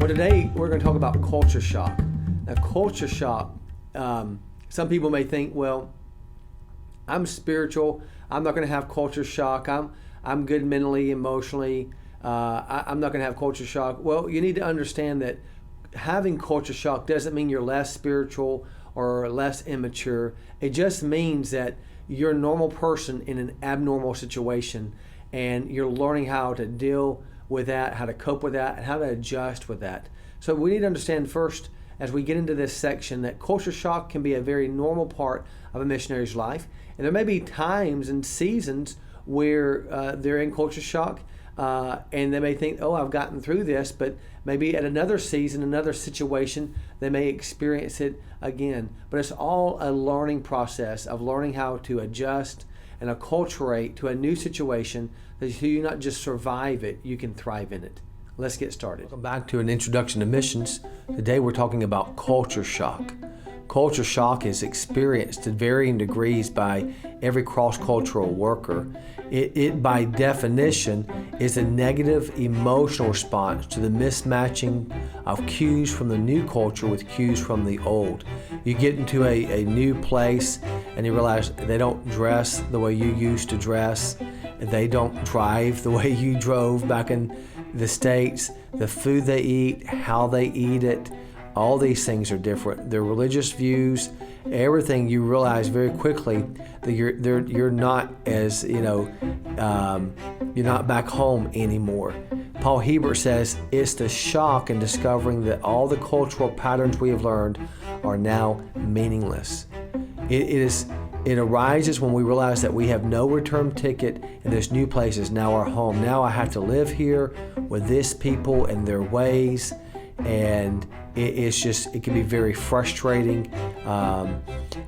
Well, today we're going to talk about culture shock. Now, culture shock, some people may think, well, I'm spiritual. I'm not going to have culture shock. I'm good mentally, emotionally. I'm not going to have culture shock. Well, you need to understand that having culture shock doesn't mean you're less spiritual or less immature. It just means that you're a normal person in an abnormal situation, and you're learning how to deal with that, how to cope with that, and how to adjust with that. So we need to understand first, as we get into this section, that culture shock can be a very normal part of a missionary's life. And there may be times and seasons where they're in culture shock, and they may think, oh, I've gotten through this, but maybe at another season, another situation, they may experience it again. But it's all a learning process of learning how to adjust and acculturate to a new situation, so you not just survive it, you can thrive in it. Let's get started. Welcome back to an introduction to missions. Today we're talking about culture shock. Culture shock is experienced to varying degrees by every cross-cultural worker. It by definition is a negative emotional response to the mismatching of cues from the new culture with cues from the old. You get into a new place and you realize they don't dress the way you used to dress. They don't drive the way you drove back in the States. The food they eat, how they eat it, all these things are different. Their religious views, everything, you realize very quickly that you're not as, you're not back home anymore. Paul Hebert says it's the shock in discovering that all the cultural patterns we have learned are now meaningless. It arises when we realize that we have no return ticket and this new place is now our home. Now I have to live here with this people and their ways, and it can be very frustrating.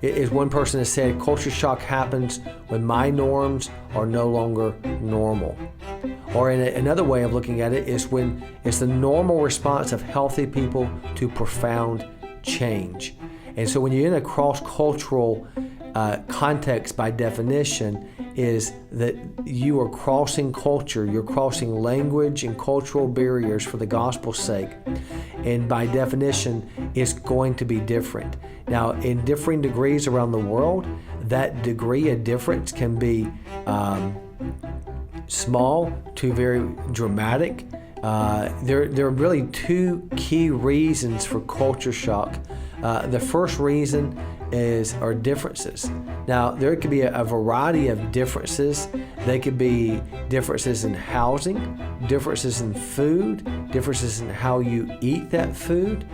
As one person has said, culture shock happens when my norms are no longer normal. Or another way of looking at it is when it's the normal response of healthy people to profound change. And so when you're in a cross-cultural context, by definition, is that you are crossing culture, you're crossing language and cultural barriers for the gospel's sake. And by definition, it's going to be different. Now, in differing degrees around the world, that degree of difference can be small to very dramatic. There are really two key reasons for culture shock. The first reason are differences. Now, there could be a variety of differences. They could be differences in housing, differences in food, differences in how you eat that food,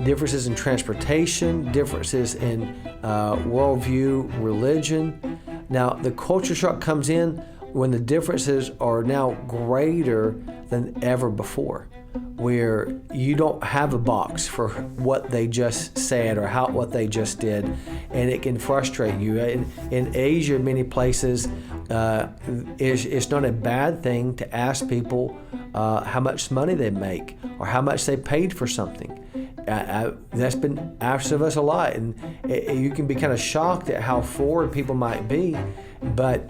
differences in transportation, differences in worldview, religion. Now, the culture shock comes in when the differences are now greater than ever before, where you don't have a box for what they just said or what they just did, and it can frustrate you. In Asia, many places, it's not a bad thing to ask people how much money they make or how much they paid for something. That's been asked of us a lot, and you can be kind of shocked at how forward people might be, but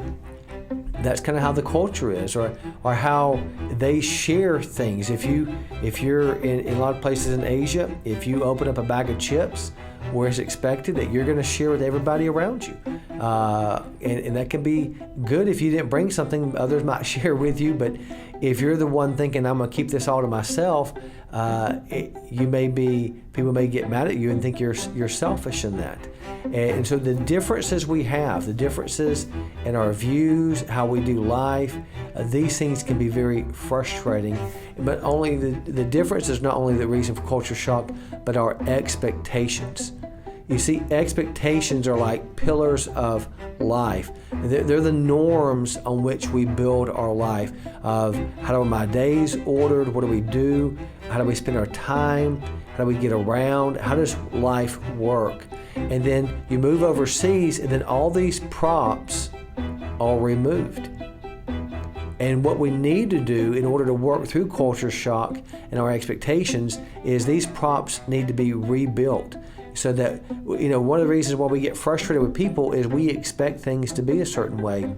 that's kind of how the culture is, or how they share things. If you're in a lot of places in Asia, if you open up a bag of chips, where it's expected that you're going to share with everybody around you, and that can be good. If you didn't bring something, others might share with you. But if you're the one thinking, I'm going to keep this all to myself, people may get mad at you and think you're selfish in that. And so the differences we have, the differences in our views, how we do life, these things can be very frustrating. But only the difference is not only the reason for culture shock, but our expectations. You see, expectations are like pillars of life. They're the norms on which we build our life, of how are my days ordered, what do we do, how do we spend our time, how do we get around, how does life work? And then you move overseas, and then all these props are removed. And what we need to do in order to work through culture shock and our expectations is these props need to be rebuilt. so that, one of the reasons why we get frustrated with people is we expect things to be a certain way.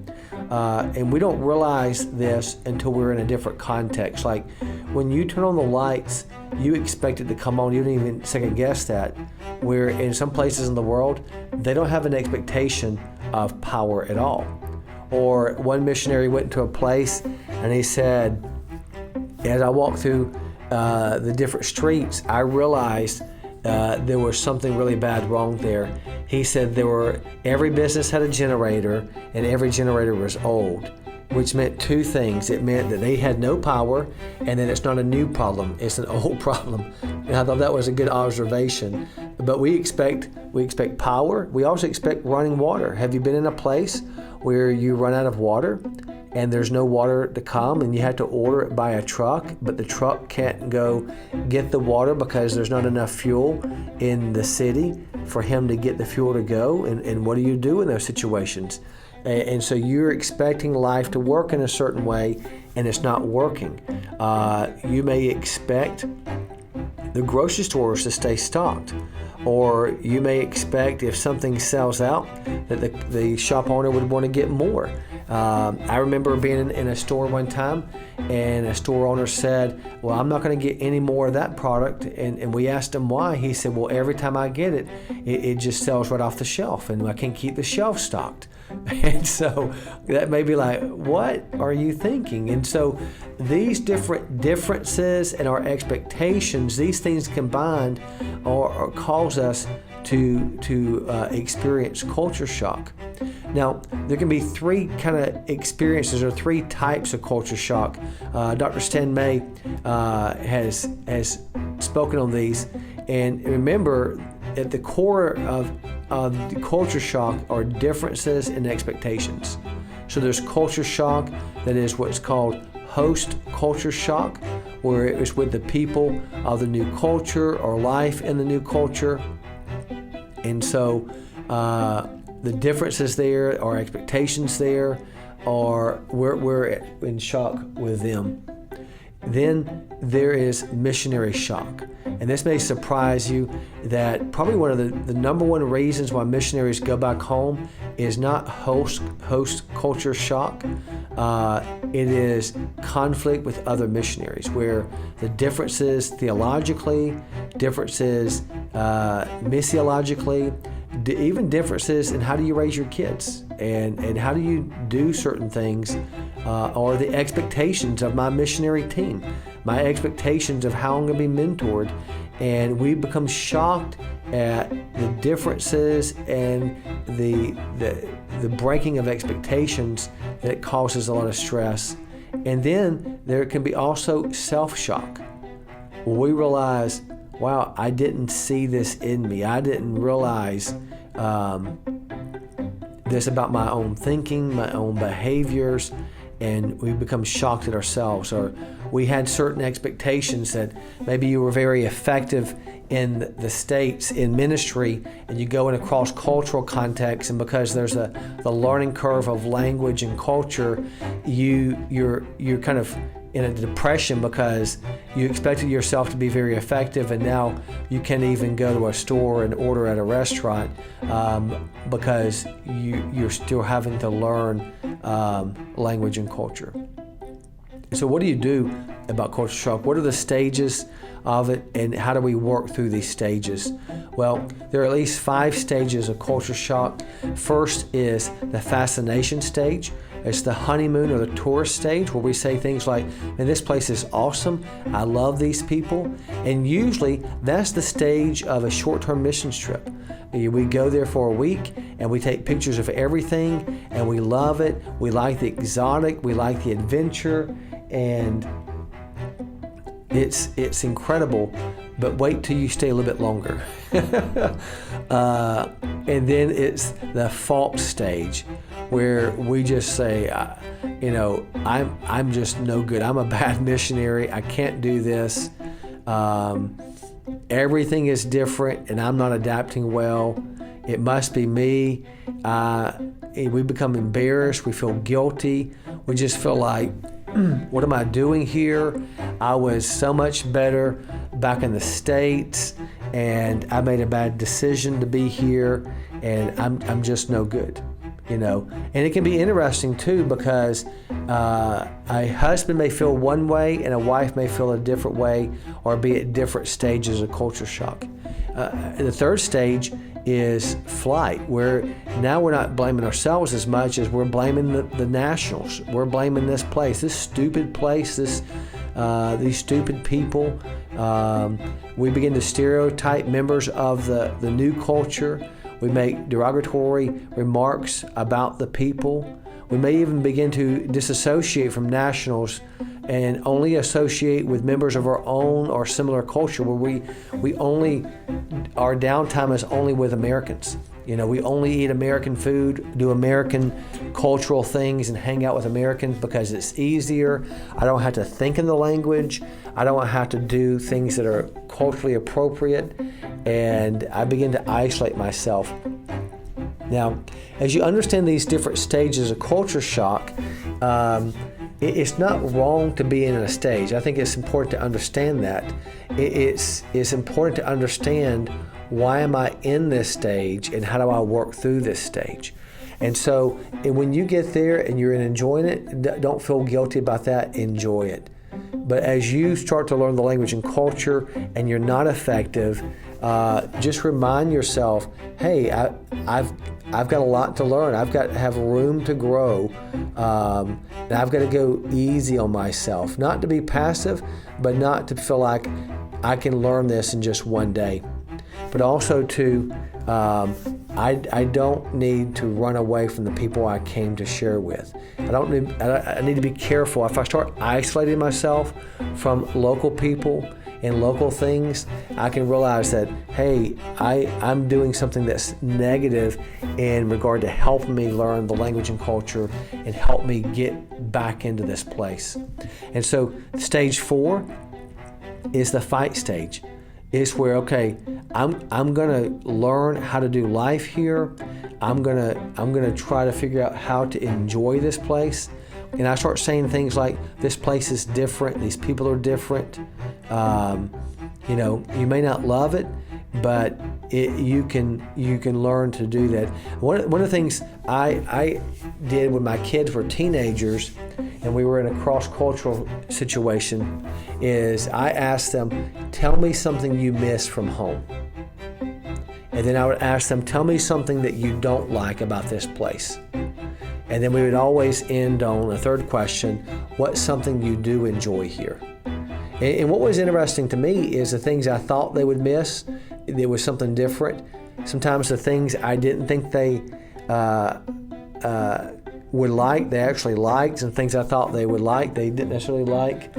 And we don't realize this until we're in a different context. Like when you turn on the lights, you expect it to come on. You don't even second guess that. Where in some places in the world, they don't have an expectation of power at all. Or one missionary went to a place and he said, as I walked through the different streets, I realized there was something really bad wrong there. He said every business had a generator and every generator was old, which meant two things. It meant that they had no power, and that it's not a new problem, it's an old problem. And I thought that was a good observation. But we expect power. We also expect running water. Have you been in a place where you run out of water and there's no water to come and you have to order it by a truck, but the truck can't go get the water because there's not enough fuel in the city for him to get the fuel to go? And what do you do in those situations? And so you're expecting life to work in a certain way, and it's not working. You may expect the grocery stores to stay stocked, or you may expect if something sells out that the shop owner would want to get more. I remember being in a store one time, and a store owner said, well, I'm not going to get any more of that product. And we asked him why. He said, well, every time I get it, it just sells right off the shelf, and I can't keep the shelf stocked. And so that may be like, what are you thinking? And so these differences in our expectations, these things combined or cause us to experience culture shock. Now, there can be three kind of experiences or three types of culture shock. Dr. Stan May has spoken on these. And remember, at the core of the culture shock are differences in expectations. So there's culture shock that is what's called host culture shock, where it was with the people of the new culture or life in the new culture. And so the differences there, our expectations there, are we're in shock with them. Then there is missionary shock. And this may surprise you that probably one of the number one reasons why missionaries go back home is not host culture shock. It is conflict with other missionaries, where the differences theologically, differences missiologically, even differences in how do you raise your kids and how do you do certain things, or the expectations of my missionary team, my expectations of how I'm going to be mentored. And we become shocked at the differences and the breaking of expectations that causes a lot of stress. And then there can be also self-shock, where we realize, wow, I didn't see this in me. I didn't realize this about my own thinking, my own behaviors, and we become shocked at ourselves. Or we had certain expectations that maybe you were very effective in the States in ministry, and you go in a cross-cultural context, and because there's the learning curve of language and culture, you're kind of in a depression because you expected yourself to be very effective, and now you can't even go to a store and order at a restaurant because you're still having to learn language and culture. So what do you do about culture shock? What are the stages of it, and how do we work through these stages? Well, there are at least 5 stages of culture shock. First is the fascination stage. It's the honeymoon or the tourist stage, where we say things like, man, this place is awesome. I love these people. And usually that's the stage of a short-term missions trip. We go there for a week and we take pictures of everything and we love it. We like the exotic, we like the adventure, and it's incredible. But wait till you stay a little bit longer. And then it's the fault stage, where we just say, I'm just no good. I'm a bad missionary. I can't do this. Everything is different, and I'm not adapting well. It must be me. We become embarrassed. We feel guilty. We just feel like, what am I doing here? I was so much better back in the States, and I made a bad decision to be here, and I'm just no good. And it can be interesting too, because a husband may feel one way and a wife may feel a different way, or be at different stages of culture shock. The third stage is flight, where now we're not blaming ourselves as much as we're blaming the nationals. We're blaming this place, this stupid place, these stupid people. We begin to stereotype members of the new culture. We make derogatory remarks about the people. We may even begin to disassociate from nationals and only associate with members of our own or similar culture, where we only, our downtime is only with Americans. We only eat American food, do American cultural things, and hang out with Americans because it's easier. I don't have to think in the language. I don't have to do things that are culturally appropriate, and I begin to isolate myself. Now, as you understand these different stages of culture shock, it's not wrong to be in a stage. I think it's important to understand that. It's important to understand, why am I in this stage, and how do I work through this stage? And so when you get there and you're enjoying it, don't feel guilty about that. Enjoy it. But as you start to learn the language and culture and you're not effective, just remind yourself, hey, I've got a lot to learn. I've got to have room to grow. And I've got to go easy on myself. Not to be passive, but not to feel like I can learn this in just one day. But also to, I don't need to run away from the people I came to share with. I need to be careful. If I start isolating myself from local people and local things, I can realize that, hey, I'm doing something that's negative in regard to helping me learn the language and culture and help me get back into this place. And so stage 4 is the fight stage. It's where, okay, I'm gonna learn how to do life here. I'm gonna try to figure out how to enjoy this place. And I start saying things like, this place is different, these people are different. You may not love it, but you can learn to do that. One of the things I did when my kids were teenagers and we were in a cross-cultural situation is I asked them, tell me something you miss from home. And then I would ask them, tell me something that you don't like about this place. And then we would always end on a third question, what's something you do enjoy here? And what was interesting to me is the things I thought they would miss, there was something different. Sometimes the things I didn't think they would like, they actually liked, and things I thought they would like, they didn't necessarily like.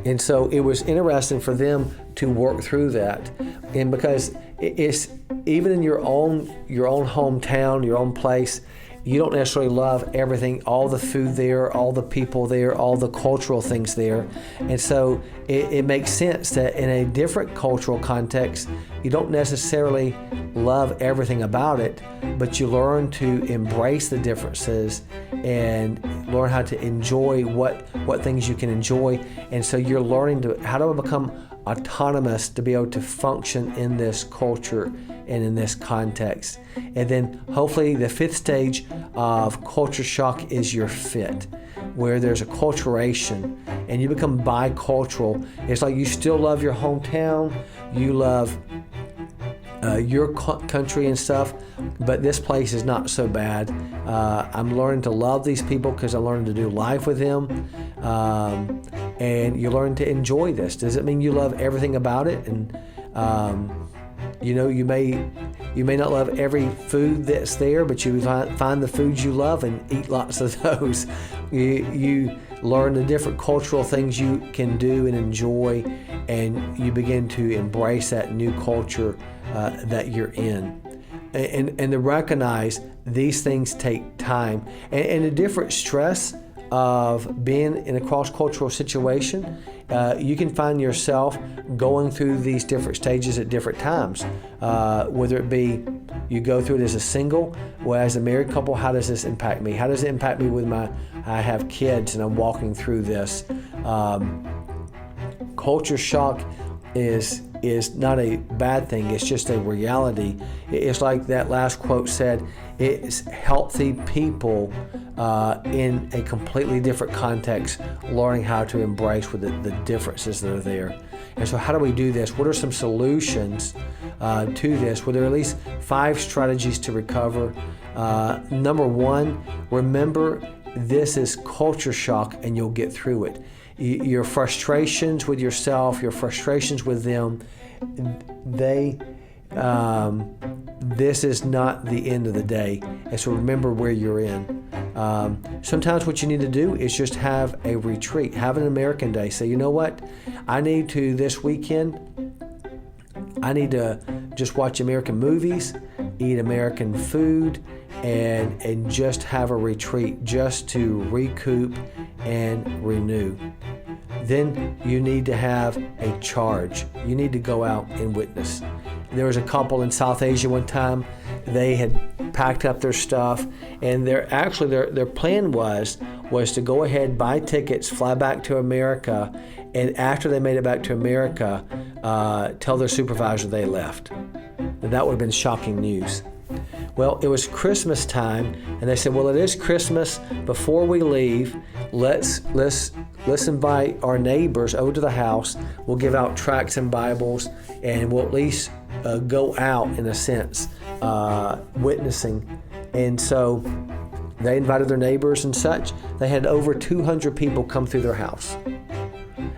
And so it was interesting for them to work through that. And because it's even in your own hometown, your own place, you don't necessarily love everything, all the food there, all the people there, all the cultural things there. And so it makes sense that in a different cultural context, you don't necessarily love everything about it, but you learn to embrace the differences and learn how to enjoy what things you can enjoy. And so you're learning how do I become autonomous to be able to function in this culture and in this context. And then hopefully the 5th stage of culture shock is your fit, where there's a culturation and you become bicultural. It's like you still love your hometown, you love your country and stuff, but this place is not so bad. I'm learning to love these people because I'm learning to do life with them. And you learn to enjoy this. Does it mean you love everything about it? And you may not love every food that's there, but you find the foods you love and eat lots of those. You learn the different cultural things you can do and enjoy, and you begin to embrace that new culture that you're in. And to recognize these things take time. And the different stress of being in a cross-cultural situation, you can find yourself going through these different stages at different times. Whether it be you go through it as a single, or as a married couple, how does this impact me? How does it impact me with I have kids and I'm walking through this? Culture shock is is not a bad thing. It's just a reality. It's like that last quote said, it's healthy people in a completely different context, learning how to embrace with the differences that are there. And so how do we do this? What are some solutions to this? Well, there are at least 5 strategies to recover. Number 1, remember this is culture shock and you'll get through it. Your frustrations with yourself, your frustrations with them, this is not the end of the day. And so remember where you're in. Sometimes what you need to do is just have a retreat, have an American day. Say, you know what? I need to, this weekend, I need to just watch American movies, eat American food, and just have a retreat just to recoup and renew. Then you need to have a charge. You need to go out and witness. There was a couple in South Asia one time. They had packed up their stuff, and their plan was to go ahead, buy tickets, fly back to America, and after they made it back to America, tell their supervisor they left. And that would have been shocking news. Well, it was Christmas time, and they said, well, it is Christmas. Before we leave, let's invite our neighbors over to the house. We'll give out tracts and Bibles, and we'll at least go out, in a sense, witnessing. And so they invited their neighbors and such. They had over 200 people come through their house.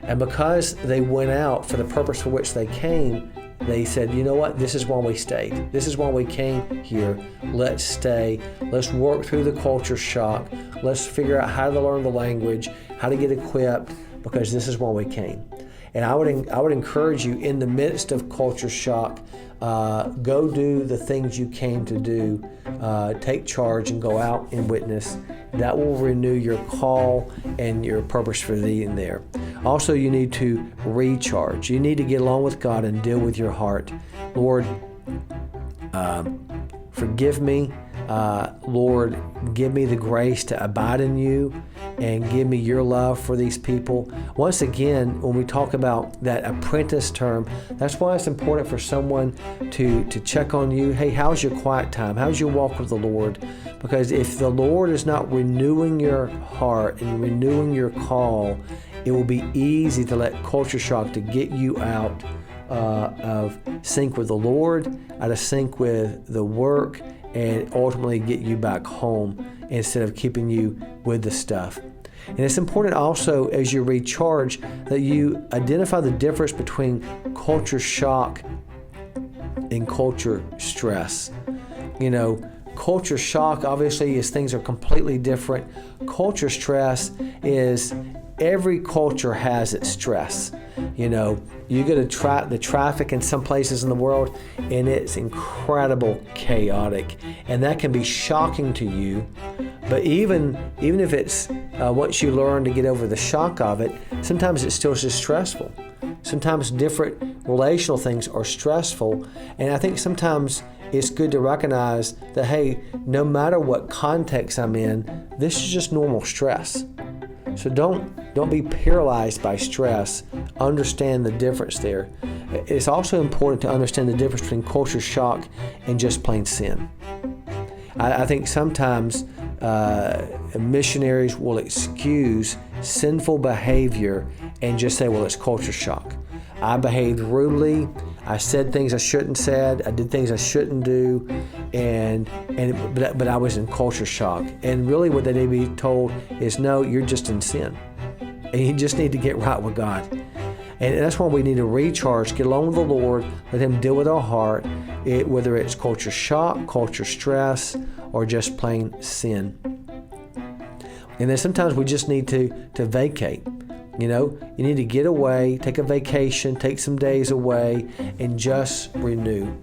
And because they went out for the purpose for which they came, they said, you know what, this is why we stayed. This is why we came here. Let's stay. Let's work through the culture shock. Let's figure out how to learn the language, how to get equipped, because this is why we came. And I would encourage you, in the midst of culture shock, go do the things you came to do. Take charge and go out and witness. That will renew your call and your purpose for being there. Also, you need to recharge. You need to get along with God and deal with your heart. Lord, forgive me. Lord, give me the grace to abide in you and give me your love for these people. Once again, when we talk about that apprentice term, that's why it's important for someone to check on you. Hey, how's your quiet time? How's your walk with the Lord? Because if the Lord is not renewing your heart and renewing your call, it will be easy to let culture shock to get you out of sync with the Lord, out of sync with the work, and ultimately get you back home instead of keeping you with the stuff. And it's important also, as you recharge, that you identify the difference between culture shock and culture stress. You know, culture shock obviously is things are completely different. Culture stress is every culture has its stress. You know, you go to the traffic in some places in the world, and it's incredible chaotic, and that can be shocking to you. But even if it's once you learn to get over the shock of it, sometimes it's still just stressful. Sometimes different relational things are stressful, and I think sometimes it's good to recognize that, hey, no matter what context I'm in, this is just normal stress. So don't be paralyzed by stress. Understand the difference there. It's also important to understand the difference between culture shock and just plain sin. I think sometimes missionaries will excuse sinful behavior and just say, well, it's culture shock. I behaved rudely. I said things I shouldn't said. I did things I shouldn't do, but I was in culture shock. And really, what they need to be told is, no, you're just in sin, and you just need to get right with God. And that's why we need to recharge, get along with the Lord, let Him deal with our heart, whether it's culture shock, culture stress, or just plain sin. And then sometimes we just need to vacate. You know, you need to get away, take a vacation, take some days away, and just renew.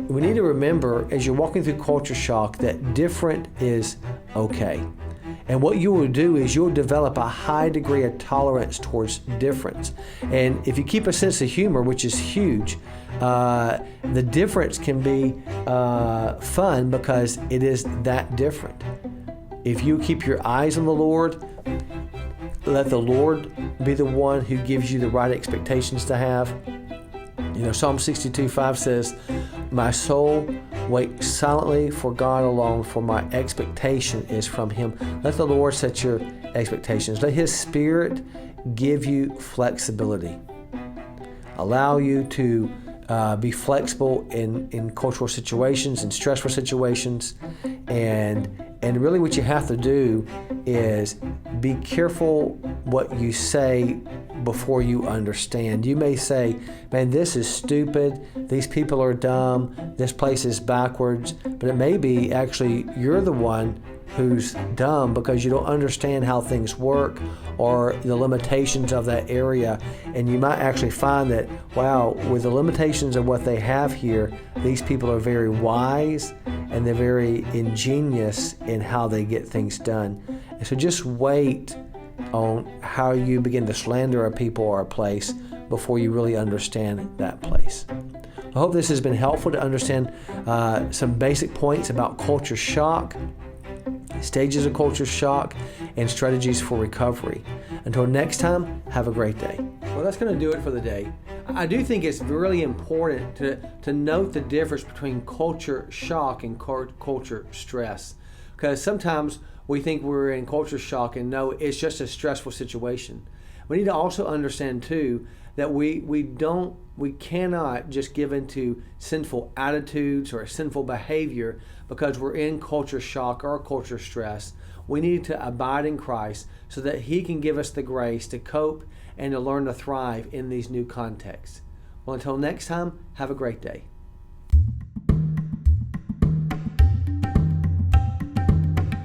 We need to remember, as you're walking through culture shock, that different is okay. And what you will do is you'll develop a high degree of tolerance towards difference. And if you keep a sense of humor, which is huge, the difference can be fun because it is that different. If you keep your eyes on the Lord, let the Lord be the one who gives you the right expectations to have, Psalm 62:5 says, "My soul waits silently for God alone, for my expectation is from Him." Let the Lord set your expectations. Let His Spirit give you flexibility. Allow you to be flexible in cultural situations, in stressful situations, and really what you have to do is be careful what you say before you understand. You may say, "Man, this is stupid. These people are dumb. This place is backwards." But it may be actually you're the one who's dumb because you don't understand how things work or the limitations of that area. And you might actually find that, wow, with the limitations of what they have here, these people are very wise and they're very ingenious in how they get things done. And so just wait on how you begin to slander a people or a place before you really understand that place. I hope this has been helpful to understand some basic points about culture shock, stages of culture shock, and strategies for recovery. Until next time, have a great day. Well, that's going to do it for the day. I do think it's really important to note the difference between culture shock and culture stress, because sometimes we think we're in culture shock and no, it's just a stressful situation. We need to also understand too that we cannot just give into sinful attitudes or sinful behavior because we're in culture shock or culture stress. We need to abide in Christ so that He can give us the grace to cope and to learn to thrive in these new contexts. Well, until next time, have a great day.